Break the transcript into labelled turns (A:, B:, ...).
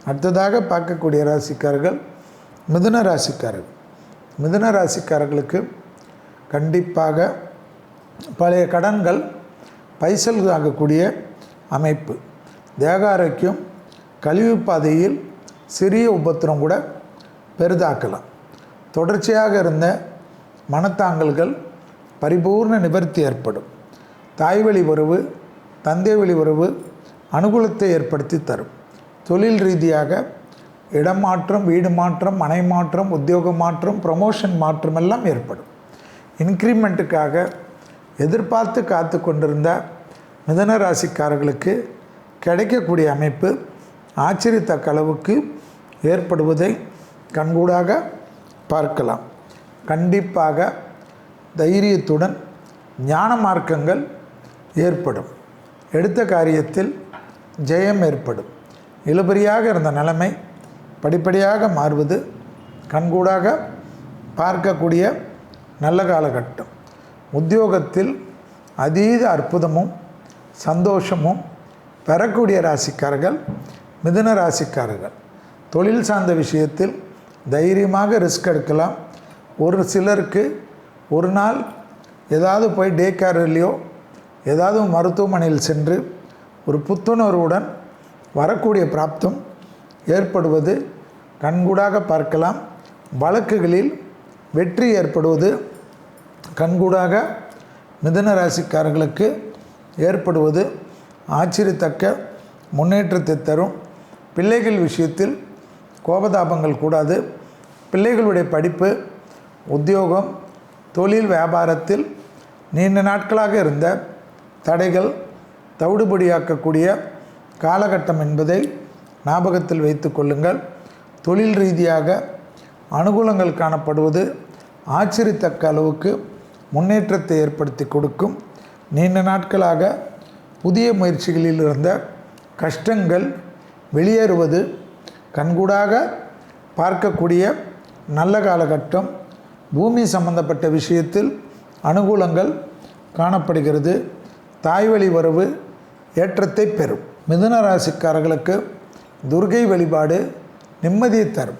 A: அடுத்ததாக பார்க்கக்கூடிய ராசிக்காரர்கள் மிதுன ராசிக்காரர்கள். மிதுன ராசிக்காரர்களுக்கு கண்டிப்பாக பழைய கடன்கள் பைசல் ஆகக்கூடிய அமைப்பு. தேக ஆரோக்கியம் கழிவு பாதையில் சிறிய உபத்திரம் கூட பெரிதாக்கலாம். தொடர்ச்சியாக இருந்த மனத்தாங்கல்கள் பரிபூர்ண நிவர்த்தி ஏற்படும். தாய்வழி உறவு தந்தை வழி உறவு அனுகூலத்தை ஏற்படுத்தி தரும். தொழில் ரீதியாக இடம் மாற்றம், வீடு மாற்றம், மனை மாற்றம், உத்தியோக மாற்றம், ப்ரமோஷன் மாற்றம் எல்லாம் ஏற்படும். இன்க்ரிமெண்ட்டுக்காக எதிர்பார்த்து காத்து கொண்டிருந்த மிதுன ராசிக்காரர்களுக்கு கிடைக்கக்கூடிய அமைப்பு ஆச்சரியத்தக்க அளவுக்கு ஏற்படுவதை கண்கூடாக பார்க்கலாம். கண்டிப்பாக தைரியத்துடன் ஞான மார்க்கங்கள் ஏற்படும். எடுத்த காரியத்தில் ஜெயம் ஏற்படும். இழுபறியாக இருந்த நிலைமை படிப்படியாக மாறுவது கண்கூடாக பார்க்கக்கூடிய நல்ல காலகட்டம். உத்தியோகத்தில் அதீத அற்புதமும் சந்தோஷமும் பெறக்கூடிய ராசிக்காரர்கள் மிதுன ராசிக்காரர்கள். தொழில் சார்ந்த விஷயத்தில் தைரியமாக ரிஸ்க் எடுக்கலாம். ஒரு சிலருக்கு ஒரு நாள் ஏதாவது போய் டே கேர்லையோ ஏதாவது மருத்துவமனையில் சென்று ஒரு புத்துணர்வுடன் வரக்கூடிய பிராப்தம் ஏற்படுவது கண்கூடாக பார்க்கலாம். வழக்குகளில் வெற்றி ஏற்படுவது கண்கூடாக மிதுன ராசிக்காரர்களுக்கு ஏற்படுவது ஆச்சரியத்தக்க முன்னேற்றத்தை தரும். பிள்ளைகள் விஷயத்தில் கோபதாபங்கள் கூடாது. பிள்ளைகளுடைய படிப்பு, உத்தியோகம், தொழில், வியாபாரத்தில் நீண்ட நாட்களாக இருந்த தடைகள் தவிடுபடியாக்கக்கூடிய காலகட்டம் என்பதை ஞாபகத்தில் வைத்து கொள்ளுங்கள். தொழில் ரீதியாக அனுகூலங்கள் காணப்படுவது ஆச்சரியத்தக்க அளவுக்கு முன்னேற்றத்தை ஏற்படுத்தி கொடுக்கும். நீண்ட நாட்களாக புதிய முயற்சிகளில் இருந்த கஷ்டங்கள் வெளியேறுவது கண்கூடாக பார்க்கக்கூடிய நல்ல காலகட்டம். பூமி சம்பந்தப்பட்ட விஷயத்தில் அனுகூலங்கள் காணப்படுகிறது. தாய்வழி உறவு ஏற்றத்தை பெறும். மிதுன ராசிக்காரர்களுக்கு துர்க்கை வழிபாடு நிம்மதியை தரும்.